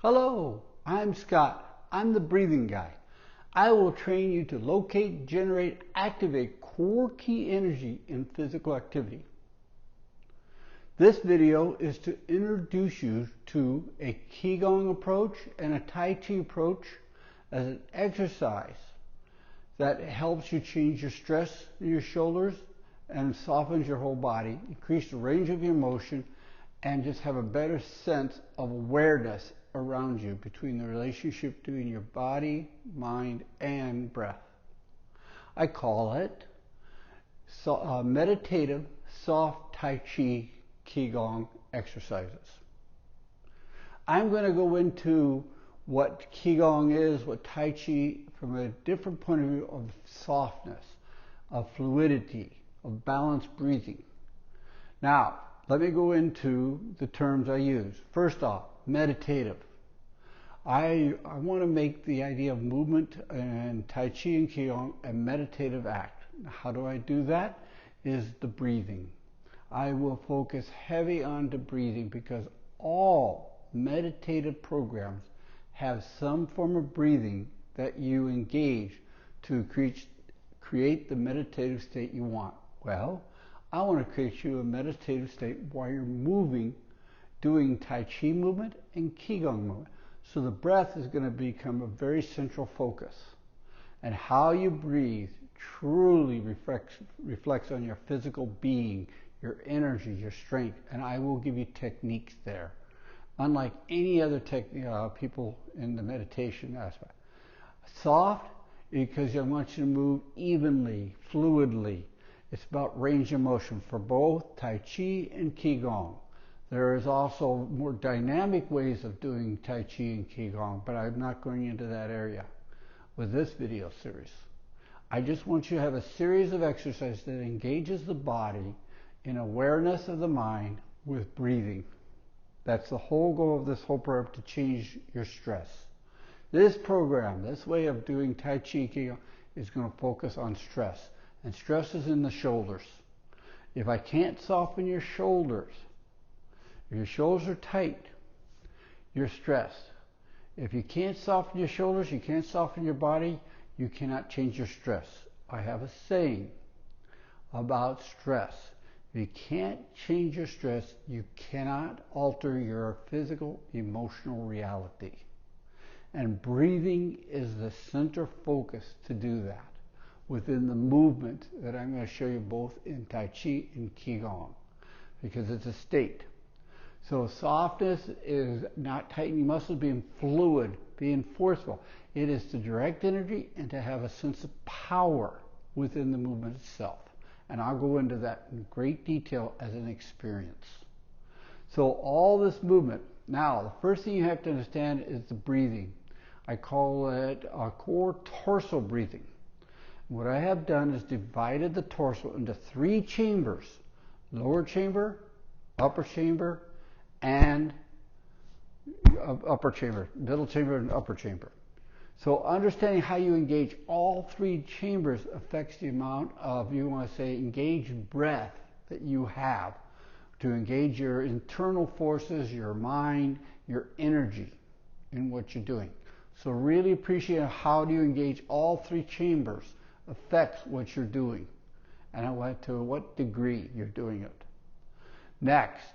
Hello, I'm Scott. I'm the breathing guy. I will train you to locate, generate, activate core key energy in physical activity. This video is to introduce you to a Qi Gong approach and a Tai Chi approach as an exercise that helps you change your stress in your shoulders and softens your whole body, increase the range of your motion, and just have a better sense of awareness around you between the relationship between your body, mind, and breath. I call it meditative soft Tai Chi Qi Gong exercises. I'm going to go into what Qi Gong is, what Tai Chi, from a different point of view of softness, of fluidity, of balanced breathing. Now, let me go into the terms I use. First off, meditative. I want to make the idea of movement and Tai Chi and Qi Gong a meditative act. How do I do that? Is the breathing. I will focus heavy on the breathing because all meditative programs have some form of breathing that you engage to create the meditative state you want. Well, I want to create you a meditative state while you're moving, doing Tai Chi movement and Qi Gong movement. So the breath is going to become a very central focus. And how you breathe truly reflects on your physical being, your energy, your strength. And I will give you techniques there, unlike any other people in the meditation aspect. Soft, because I want you to move evenly, fluidly. It's about range of motion for both Tai Chi and Qi Gong. There is also more dynamic ways of doing Tai Chi and Qi Gong, but I'm not going into that area with this video series. I just want you to have a series of exercises that engages the body in awareness of the mind with breathing. That's the whole goal of this whole program, to change your stress. This program, this way of doing Tai Chi and Qi Gong, is going to focus on stress. And stress is in the shoulders. If I can't soften your shoulders, if your shoulders are tight, you're stressed. If you can't soften your shoulders, you can't soften your body, you cannot change your stress. I have a saying about stress. If you can't change your stress, you cannot alter your physical, emotional reality. And breathing is the center focus to do that within the movement that I'm going to show you both in Tai Chi and Qi Gong, because it's a state. So softness is not tightening muscles, being fluid, being forceful. It is to direct energy and to have a sense of power within the movement itself. And I'll go into that in great detail as an experience. So all this movement, now the first thing you have to understand is the breathing. I call it a core torso breathing. What I have done is divided the torso into 3 chambers: lower chamber, upper chamber, and middle chamber and upper chamber. So understanding how you engage all 3 chambers affects the amount of, you want to say, engaged breath that you have to engage your internal forces, your mind, your energy in what you're doing. So really appreciate how do you engage all 3 chambers affects what you're doing and to what degree you're doing it. Next,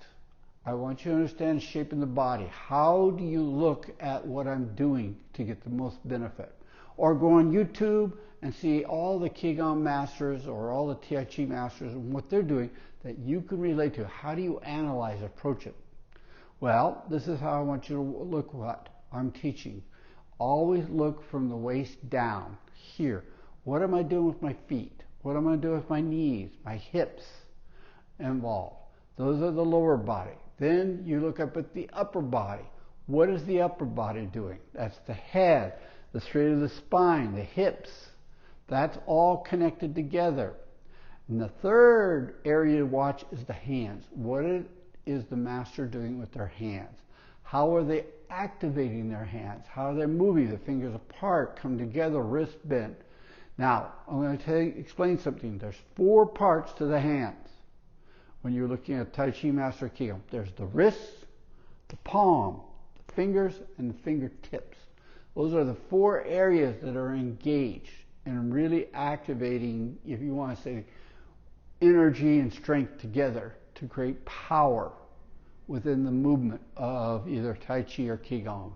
I want you to understand shaping the body. How do you look at what I'm doing to get the most benefit? Or go on YouTube and see all the Qi Gong masters or all the Tai Chi masters and what they're doing that you can relate to. How do you analyze, approach it? Well, this is how I want you to look what I'm teaching. Always look from the waist down, here. What am I doing with my feet? What am I doing with my knees, my hips involved? Those are the lower body. Then you look up at the upper body. What is the upper body doing? That's the head, the straight of the spine, the hips. That's all connected together. And the third area to watch is the hands. What is the master doing with their hands? How are they activating their hands? How are they moving? The fingers apart, come together, wrist bent. Now, I'm going to explain something. There's 4 parts to the hands when you're looking at Tai Chi Master Qi Gong. There's the wrists, the palm, the fingers and the fingertips. Those are the 4 areas that are engaged and really activating, if you want to say, energy and strength together to create power within the movement of either Tai Chi or Qi Gong.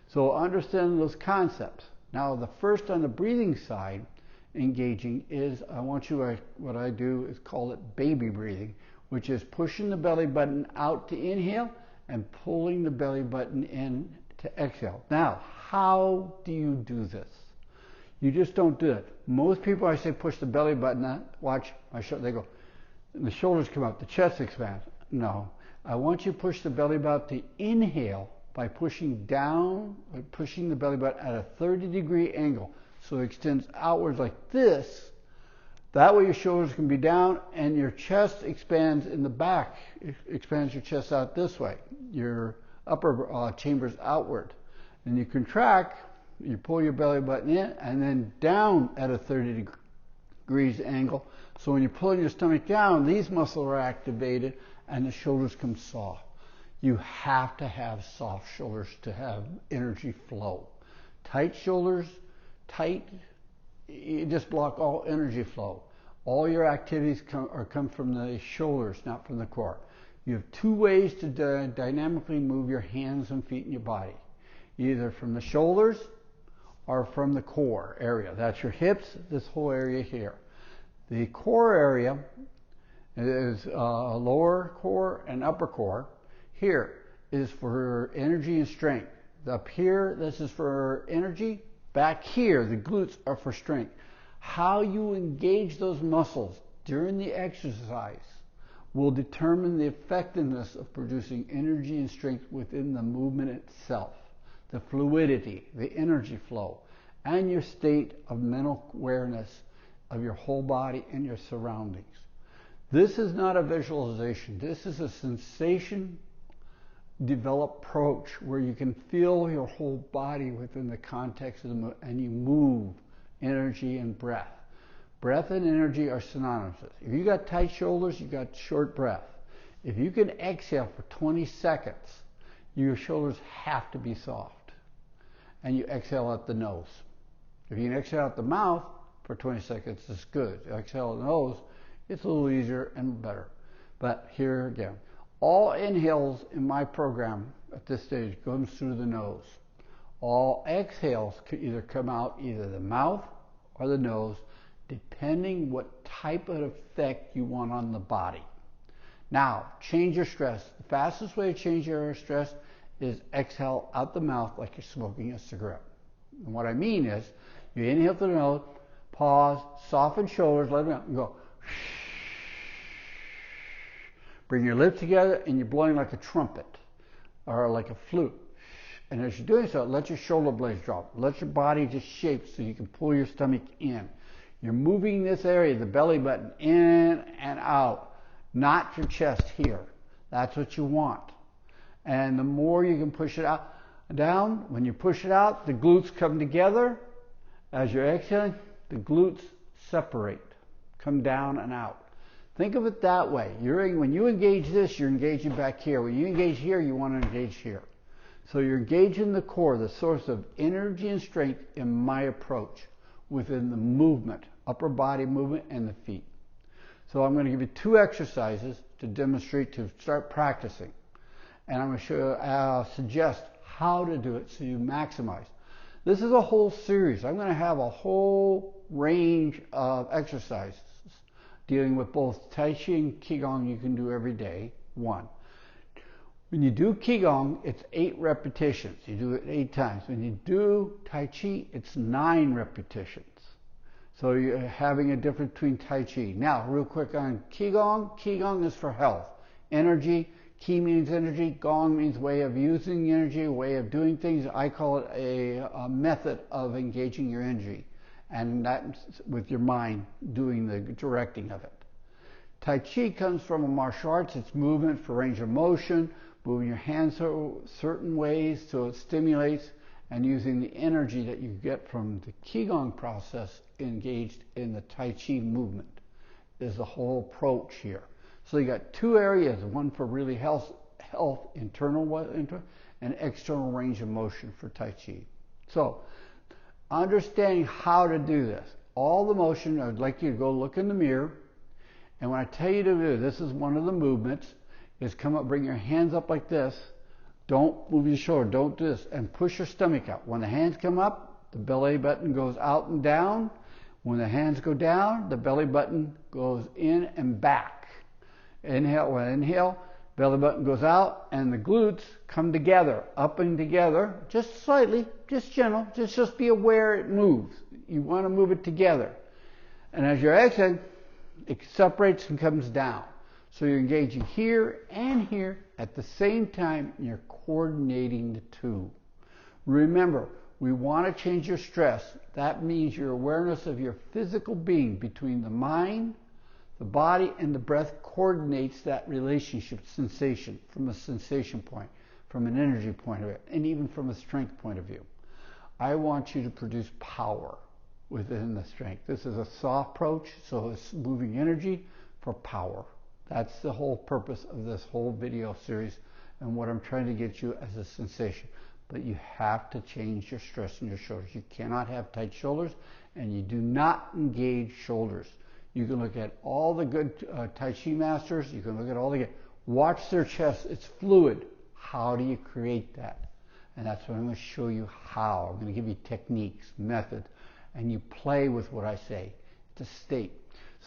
So understand those concepts. Now the first on the breathing side, engaging, is what I do is call it baby breathing, which is pushing the belly button out to inhale and pulling the belly button in to exhale. Now, how do you do this? You just don't do it. Most people, I say push the belly button out, watch my shoulder, they go, the shoulders come up, the chest expands. No, I want you to push the belly button to inhale by pushing down, or pushing the belly button at a 30-degree angle. So it extends outwards like this. That way your shoulders can be down and your chest expands in the back. It expands your chest out this way. Your upper chambers outward. And you contract, you pull your belly button in and then down at a 30 degrees angle. So when you're pulling your stomach down, these muscles are activated and the shoulders come soft. You have to have soft shoulders to have energy flow. Tight shoulders, you just block all energy flow. All your activities come from the shoulders, not from the core. You have 2 ways to dynamically move your hands and feet in your body. Either from the shoulders or from the core area. That's your hips, this whole area here. The core area is lower core and upper core. Here is for energy and strength. Up here, this is for energy. Back here, the glutes are for strength. How you engage those muscles during the exercise will determine the effectiveness of producing energy and strength within the movement itself, the fluidity, the energy flow, and your state of mental awareness of your whole body and your surroundings. This is not a visualization. This is a sensation developed approach where you can feel your whole body within the context of the movement, and you move energy and breath. Breath and energy are synonymous. If you got tight shoulders, you got short breath. If you can exhale for 20 seconds, your shoulders have to be soft. And you exhale out the nose. If you can exhale out the mouth for 20 seconds, it's good. Exhale out the nose, it's a little easier and better. But here again, all inhales in my program at this stage comes through the nose. All exhales can either come out either the mouth or the nose, depending what type of effect you want on the body. Now, change your stress. The fastest way to change your stress is exhale out the mouth like you're smoking a cigarette. And what I mean is, you inhale through the nose, pause, soften shoulders, let them out, and go. Bring your lips together and you're blowing like a trumpet or like a flute. And as you're doing so, let your shoulder blades drop. Let your body just shape so you can pull your stomach in. You're moving this area, the belly button, in and out, not your chest here. That's what you want. And the more you can push it out, down, when you push it out, the glutes come together. As you're exhaling, the glutes separate, come down and out. Think of it that way. When you engage this, you're engaging back here. When you engage here, you want to engage here. So you're engaging the core, the source of energy and strength in my approach within the movement, upper body movement and the feet. So I'm going to give you 2 exercises to demonstrate, to start practicing. And I'm going to suggest how to do it so you maximize. This is a whole series. I'm going to have a whole range of exercises dealing with both Tai Chi and Qi Gong you can do every day, 1. When you do Qi Gong, it's 8 repetitions. You do it 8 times. When you do Tai Chi, it's 9 repetitions. So you're having a difference between Tai Chi. Now, real quick on Qi Gong. Qi Gong is for health, energy. Qi means energy. Gong means way of using energy, way of doing things. I call it a method of engaging your energy. And that's with your mind doing the directing of it. Tai Chi comes from a martial arts. It's movement for range of motion, moving your hands certain ways so it stimulates, and using the energy that you get from the Qi Gong process engaged in the Tai Chi movement is the whole approach here. So you got 2 areas, one for really health, internal and external range of motion for Tai Chi. So, understanding how to do this. All the motion, I'd like you to go look in the mirror, and when I tell you to do this is one of the movements, is come up, bring your hands up like this. Don't move your shoulder, don't do this, and push your stomach out. When the hands come up, the belly button goes out and down. When the hands go down, the belly button goes in and back. Inhale, when I inhale, belly button goes out, and the glutes come together, up and together, just slightly, just gentle, just be aware it moves. You want to move it together. And as you're exhaling, it separates and comes down. So you're engaging here and here at the same time, and you're coordinating the two. Remember, we want to change your stress. That means your awareness of your physical being between the mind, the body, and the breath coordinates that relationship sensation from a sensation point, from an energy point of view, and even from a strength point of view. I want you to produce power within the strength. This is a soft approach, so it's moving energy for power. That's the whole purpose of this whole video series and what I'm trying to get you as a sensation. But you have to change your stress in your shoulders. You cannot have tight shoulders, and you do not engage shoulders. You can look at all the good Tai Chi masters. You can look at all the good. Watch their chest. It's fluid. How do you create that? And that's what I'm going to show you how. I'm going to give you techniques, method, and you play with what I say. It's a state.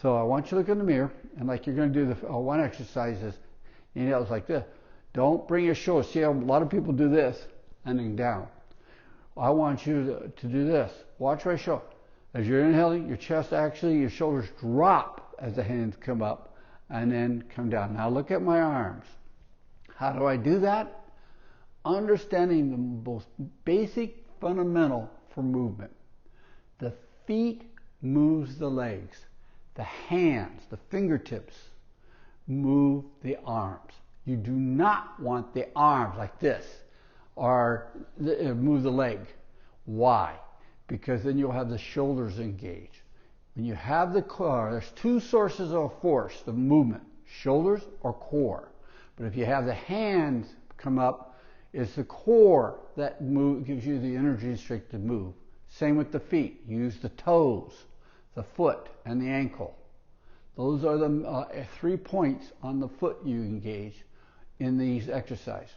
So I want you to look in the mirror, and like you're going to do the one exercise is, inhales like this. Don't bring your shoulders. See how a lot of people do this, and then down. I want you to do this. Watch my show. As you're inhaling, your chest actually, your shoulders drop as the hands come up and then come down. Now look at my arms. How do I do that? Understanding the most basic fundamental for movement. The feet moves the legs. The hands, the fingertips, move the arms. You do not want the arms like this or move the leg. Why? Because then you'll have the shoulders engaged. When you have the core, there's two sources of force, the movement, shoulders or core. But if you have the hands come up, it's the core that gives you the energy and strength to move. Same with the feet. You use the toes, the foot, and the ankle. Those are the 3 points on the foot you engage in these exercises.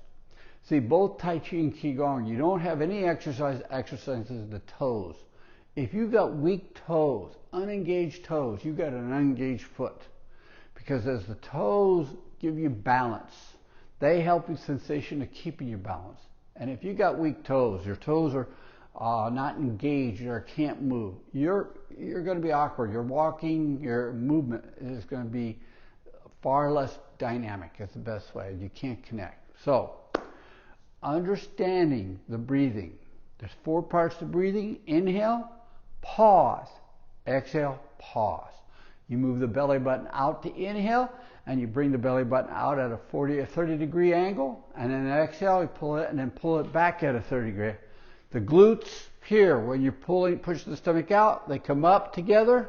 See, both Tai Chi and Qi Gong, you don't have any exercises in the toes. If you've got weak toes, unengaged toes, you've got an unengaged foot. Because as the toes give you balance, they help with sensation of keeping you balanced. And if you got weak toes, your toes are not engaged or can't move, you're going to be awkward. Your walking, your movement is going to be far less dynamic. It's the best way. You can't connect. So, understanding the breathing. There's 4 parts to breathing. Inhale, pause. Exhale, pause. You move the belly button out to inhale, and you bring the belly button out at a 40 or 30 degree angle, and then exhale, you pull it, and then pull it back at a 30 degree. The glutes here, when you're push the stomach out, they come up together,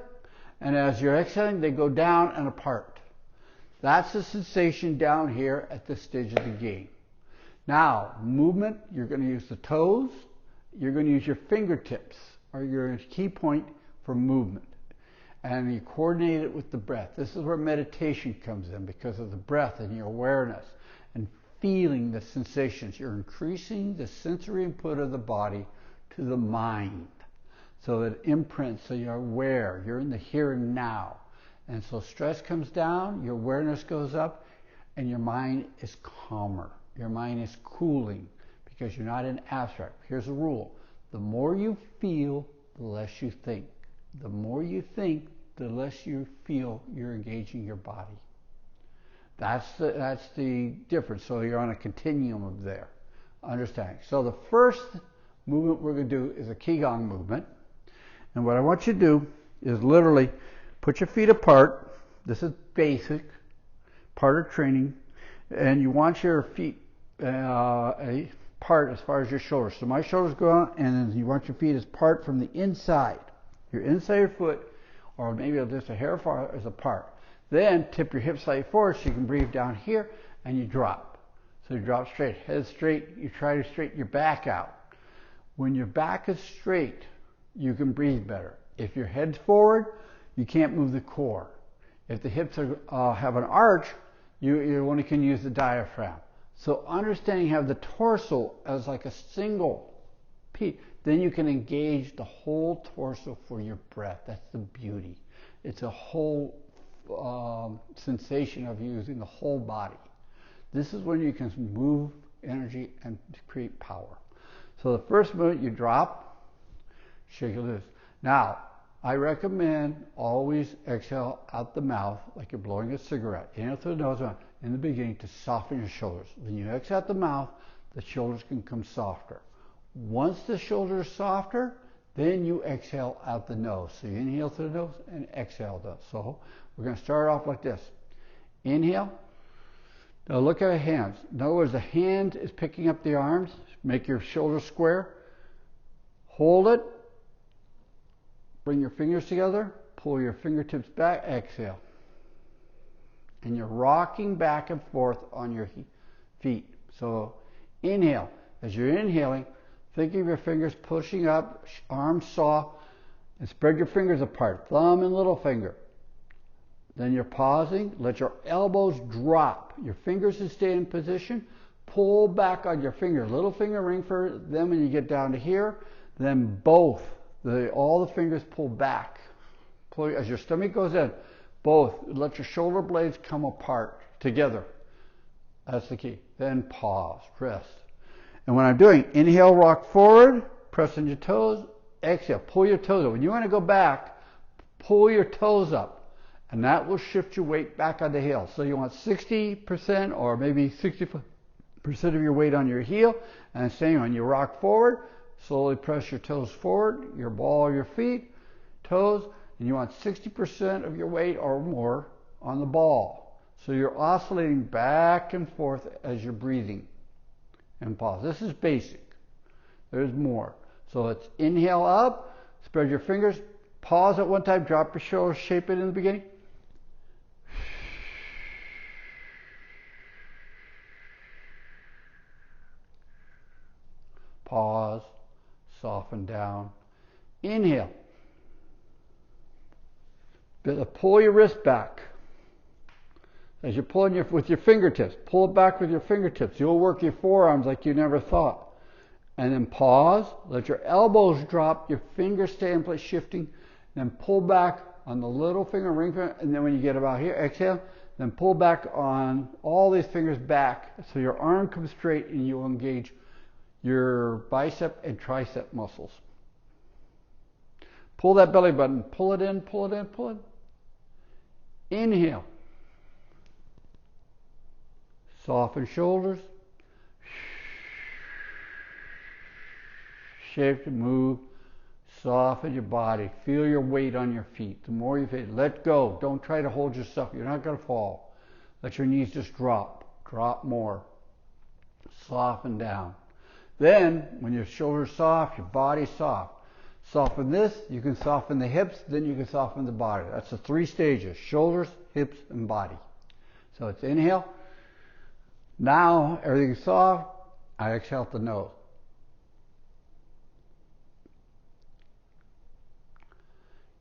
and as you're exhaling, they go down and apart. That's the sensation down here at this stage of the game. Now, movement, you're going to use the toes, you're going to use your fingertips, or your key point for movement. And you coordinate it with the breath. This is where meditation comes in, because of the breath and your awareness and feeling the sensations. You're increasing the sensory input of the body to the mind, so that it imprints, so you're aware, you're in the here and now. And so stress comes down, your awareness goes up, and your mind is calmer. Your mind is cooling, because you're not in abstract. Here's a rule. The more you feel, the less you think. The more you think, the less you feel you're engaging your body. That's the difference. So you're on a continuum of there. Understanding. So the first movement we're going to do is a Qi Gong movement. And what I want you to do is literally put your feet apart. This is basic, part of training. And you want your feet apart as far as your shoulders. So my shoulders go on, and then you want your feet as apart from the inside. Your inside of your foot, or maybe just a hair far is apart. Then tip your hips slightly forward so you can breathe down here, and you drop. So you drop straight, head straight, you try to straighten your back out. When your back is straight, you can breathe better. If your head's forward, you can't move the core. If the hips have an arch, you only can use the diaphragm. So understanding you have the torso as like a single piece, then you can engage the whole torso for your breath. That's the beauty. It's a whole sensation of using the whole body. This is when you can move energy and create power. So the first movement, you drop, shake it loose. Now, I recommend always exhale out the mouth like you're blowing a cigarette. Inhale through the nose in the beginning to soften your shoulders. When you exhale out the mouth, the shoulders can come softer. Once the shoulders are softer, then you exhale out the nose. So you inhale through the nose and exhale the nose. So we're going to start off like this. Inhale. Now look at the hands. In other words, the hand is picking up the arms. Make your shoulders square. Hold it. Bring your fingers together. Pull your fingertips back. Exhale. And you're rocking back and forth on your feet. So inhale. As you're inhaling, think of your fingers pushing up, arms soft, and spread your fingers apart, thumb and little finger. Then you're pausing. Let your elbows drop. Your fingers will stay in position. Pull back on your finger. Little finger, ring finger. Then when you get down to here, then both. All the fingers pull back. Pull, as your stomach goes in, both. Let your shoulder blades come apart together. That's the key. Then pause. Rest. And when I'm doing, inhale, rock forward. Press on your toes. Exhale. Pull your toes up. When you want to go back, pull your toes up. And that will shift your weight back on the heel. So you want 60% or maybe 60% of your weight on your heel. And same when you rock forward, slowly press your toes forward, your ball, your feet, toes, and you want 60% of your weight or more on the ball. So you're oscillating back and forth as you're breathing. And pause. This is basic. There's more. So let's inhale up, spread your fingers, pause at one time, drop your shoulders, shape it in the beginning. Pause, soften down. Inhale. Pull your wrist back. As you're pulling with your fingertips, pull it back with your fingertips. You'll work your forearms like you never thought. And then pause, let your elbows drop, your fingers stay in place, shifting. Then pull back on the little finger, ring finger, and then when you get about here, exhale. Then pull back on all these fingers back so your arm comes straight and you'll engage your bicep and tricep muscles. Pull that belly button. Pull it in, pull it in, pull it in. Inhale. Soften shoulders. Shift, move. Soften your body. Feel your weight on your feet. The more you feel, let go. Don't try to hold yourself. You're not going to fall. Let your knees just drop. Drop more. Soften down. Then, when your shoulders soft, your body's soft. Soften this, you can soften the hips, then you can soften the body. That's the 3 stages, shoulders, hips, and body. So it's inhale. Now, everything's soft. I exhale out the nose.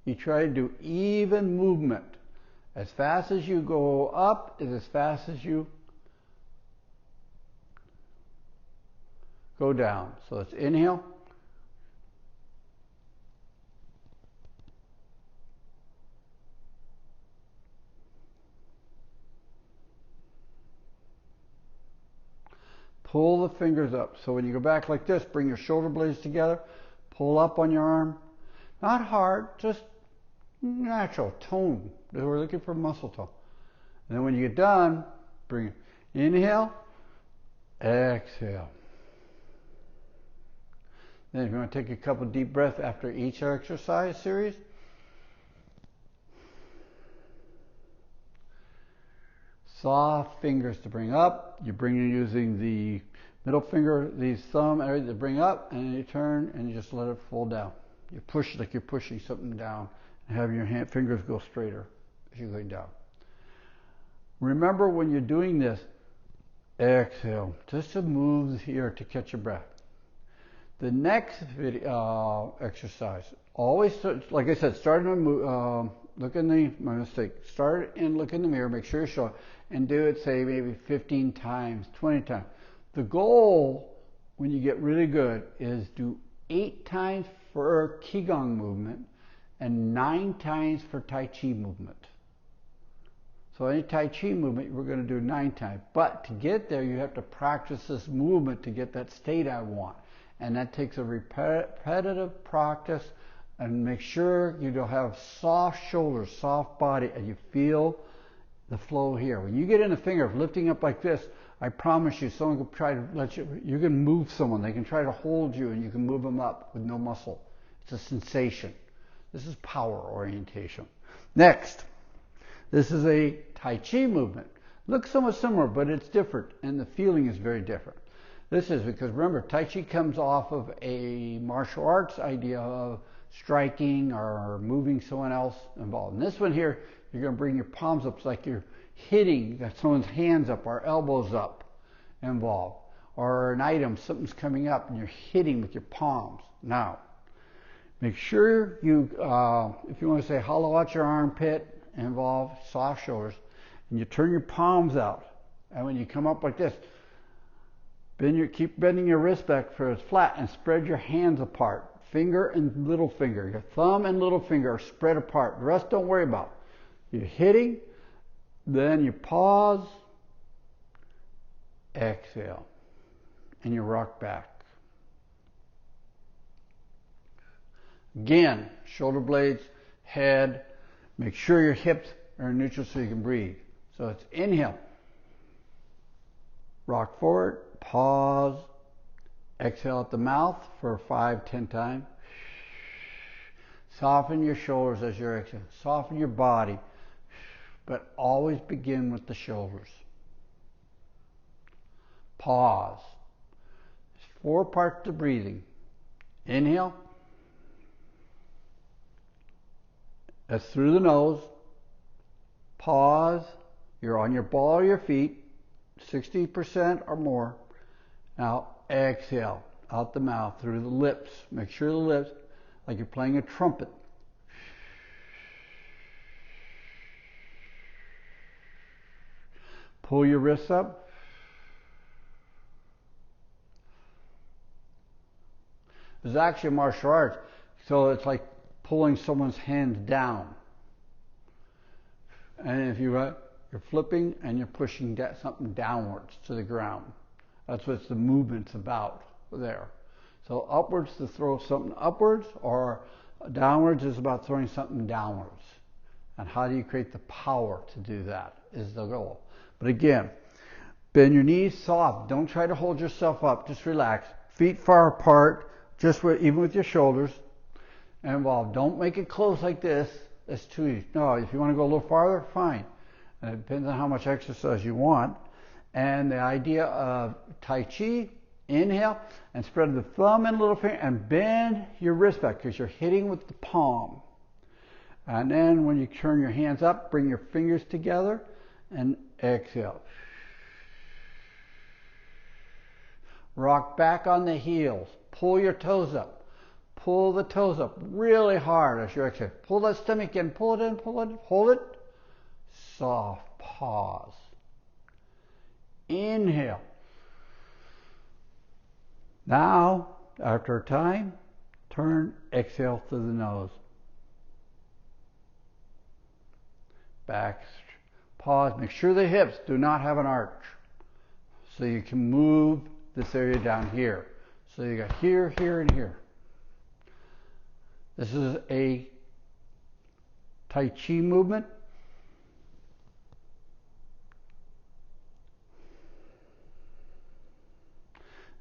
You try to do even movement. As fast as you go up is as fast as you go down. So let's inhale. Pull the fingers up. So when you go back like this, bring your shoulder blades together. Pull up on your arm. Not hard, just natural tone. We're looking for muscle tone. And then when you get done, bring it. Inhale. Exhale. Then if you want to take a couple deep breaths after each exercise series. Soft fingers to bring up. You bring in using the middle finger, the thumb area to bring up, and then you turn and you just let it fall down. You push like you're pushing something down and have your fingers go straighter as you're going down. Remember when you're doing this, Exhale. Just to move here to catch your breath. The next video exercise, always like I said, start in look in the my mistake. Start and look in the mirror, make sure you're showing, and do it say maybe 15 times, 20 times. The goal when you get really good is do 8 times for Qi Gong movement and 9 times for Tai Chi movement. So any Tai Chi movement, we're going to do 9 times. But to get there, you have to practice this movement to get that state I want. And that takes a repetitive practice, and make sure you don't have soft shoulders, soft body, and you feel the flow here. When you get in the finger of lifting up like this, I promise you, someone can try to let you can move someone. They can try to hold you and you can move them up with no muscle. It's a sensation. This is power orientation. Next, this is a Tai Chi movement. Looks somewhat similar, but it's different, and the feeling is very different. This is because, remember, Tai Chi comes off of a martial arts idea of striking or moving someone else involved. In this one here, you're going to bring your palms up. It's like you're hitting someone's hands up or elbows up involved. Or an item, something's coming up, and you're hitting with your palms. Now, make sure you, if you want to say hollow out your armpit, involve soft shoulders, and you turn your palms out. And when you come up like this, keep bending your wrist back so it's flat, and spread your hands apart. Finger and little finger. Your thumb and little finger are spread apart. The rest don't worry about. You're hitting, then you pause, exhale, and you rock back. Again, shoulder blades, head. Make sure your hips are neutral so you can breathe. So it's inhale, rock forward, pause, exhale at the mouth for 5-10 times. Soften your shoulders as you're exhaling. Soften your body, but always begin with the shoulders. Pause. There's 4 parts to breathing. Inhale. That's through the nose. Pause. You're on your ball of your feet, 60% or more. Now exhale out the mouth through the lips. Make sure the lips, like you're playing a trumpet. Pull your wrists up. It's actually martial arts, so it's like pulling someone's hands down. And if you're flipping and you're pushing something downwards to the ground. That's what the movement's about there. So upwards to throw something upwards, or downwards is about throwing something downwards. And how do you create the power to do that is the goal. But again, bend your knees soft. Don't try to hold yourself up. Just relax. Feet far apart, even with your shoulders involved. Don't make it close like this. That's too easy. No, if you want to go a little farther, fine. And it depends on how much exercise you want. And the idea of Tai Chi, inhale, and spread the thumb and little finger, and bend your wrist back because you're hitting with the palm. And then when you turn your hands up, bring your fingers together and exhale. Rock back on the heels. Pull your toes up. Pull the toes up really hard as you exhale. Pull that stomach in. Pull it in. Pull it. Hold it. Soft. Pause. Inhale. Now, after a time, turn, exhale through the nose. Back. Pause. Make sure the hips do not have an arch. So you can move this area down here. So you got here, here, and here. This is a Tai Chi movement.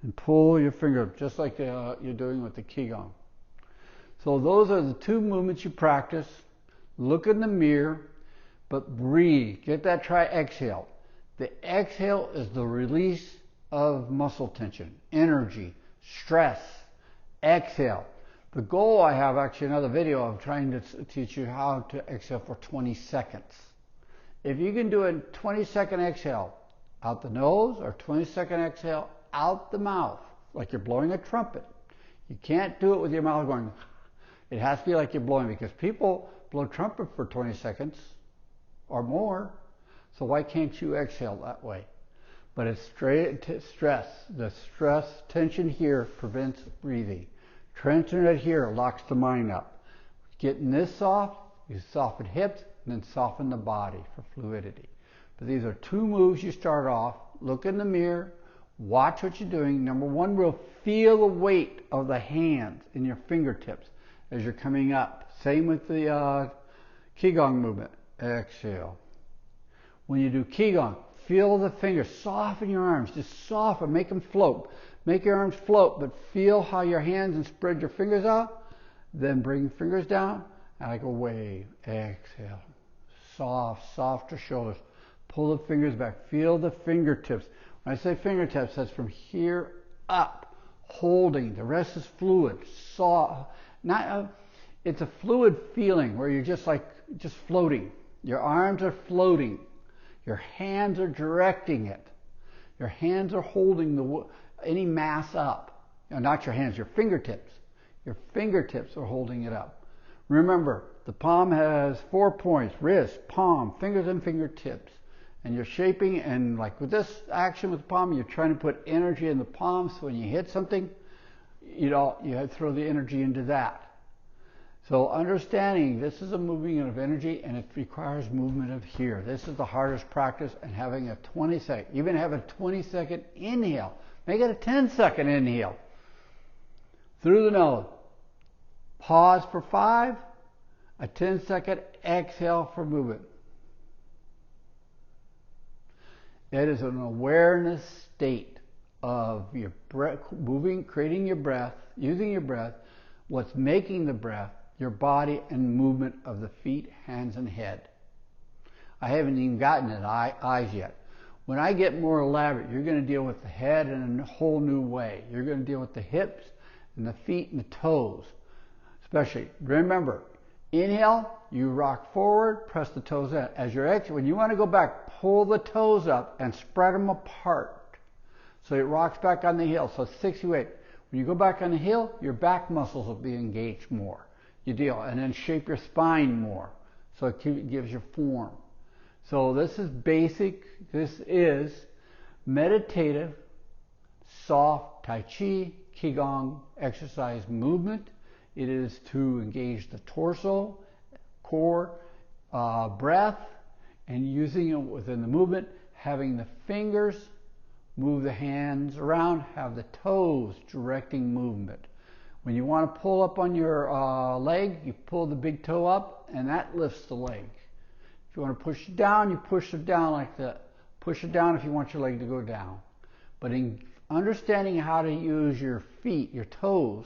And pull your finger up, just like you're doing with the Qi Gong. So those are the 2 movements you practice. Look in the mirror, but breathe. Get that exhale. The exhale is the release of muscle tension, energy, stress. Exhale. The goal, I have actually another video of trying to teach you how to exhale for 20 seconds. If you can do a 20-second exhale out the nose, or 20-second exhale out the mouth, like you're blowing a trumpet. You can't do it with your mouth going. It has to be like you're blowing, because people blow trumpet for 20 seconds or more. So why can't you exhale that way? But it's stress. The stress, tension here prevents breathing. Tension right here locks the mind up. Getting this soft, you soften hips and then soften the body for fluidity. But these are two moves you start off. Look in the mirror. Watch what you're doing. Number one rule, feel the weight of the hands in your fingertips as you're coming up. Same with the Qi Gong movement. Exhale. When you do Qi Gong, feel the fingers. Soften your arms. Just soften. Make them float. Make your arms float, but feel how your hands and spread your fingers out. Then bring fingers down, and I go wave. Exhale. Soft, softer shoulders. Pull the fingers back. Feel the fingertips. When I say fingertips, that's from here up. Holding. The rest is fluid. Soft. It's a fluid feeling where you're just floating. Your arms are floating. Your hands are directing it. Your hands are holding any mass up. Not your hands, your fingertips. Your fingertips are holding it up. Remember, the palm has 4 points: wrist, palm, fingers, and fingertips. And you're shaping, and like with this action with the palm, you're trying to put energy in the palm, so when you hit something, you have to throw the energy into that. So understanding this is a moving of energy, and it requires movement of here. This is the hardest practice, and having a 20-second, even have a 20-second inhale. Make it a 10-second inhale. Through the nose. Pause for 5. A 10-second exhale for movement. It is an awareness state of your breath, moving, creating your breath, using your breath, what's making the breath, your body, and movement of the feet, hands, and head. I haven't even gotten to the eyes yet. When I get more elaborate, you're going to deal with the head in a whole new way. You're going to deal with the hips and the feet and the toes. Especially, remember, inhale, you rock forward, press the toes in. As you're exhaling, when you want to go back, pull the toes up and spread them apart. So it rocks back on the heel. So 68. When you go back on the heel, your back muscles will be engaged more. You deal, and then shape your spine more. So it gives you form. So this is basic. This is meditative, soft Tai Chi, Qi Gong exercise movement. It is to engage the torso, core, breath, and using it within the movement, having the fingers move the hands around, have the toes directing movement. When you want to pull up on your leg, you pull the big toe up, and that lifts the leg. If you want to push it down, you push it down like that. Push it down if you want your leg to go down. But in understanding how to use your feet, your toes,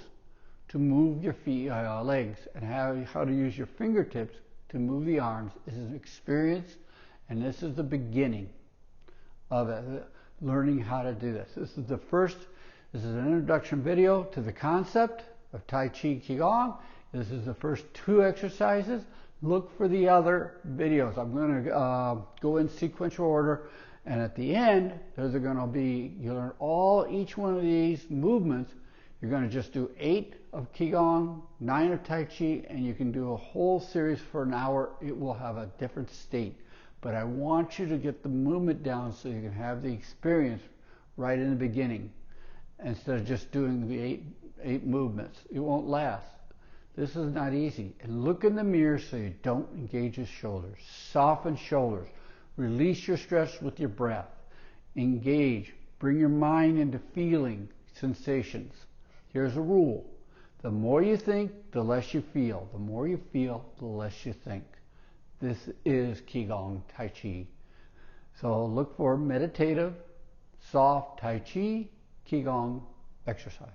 to move your feet, legs, and how to use your fingertips to move the arms is an experience, and this is the beginning of it, learning how to do this. This is an introduction video to the concept of Tai Chi Qi Gong. This is the first 2 exercises. Look for the other videos. I'm going to go in sequential order, and at the end, there's going to be, you learn each one of these movements. You're going to just do 8 of Qi Gong, 9 of Tai Chi, and you can do a whole series for an hour. It will have a different state. But I want you to get the movement down so you can have the experience right in the beginning, instead of just doing the 8 movements. It won't last. This is not easy. And look in the mirror so you don't engage your shoulders. Soften shoulders. Release your stress with your breath. Engage. Bring your mind into feeling sensations. Here's a rule. The more you think, the less you feel. The more you feel, the less you think. This is Qi Gong Tai Chi. So look for meditative, soft Tai Chi, Qi Gong exercise.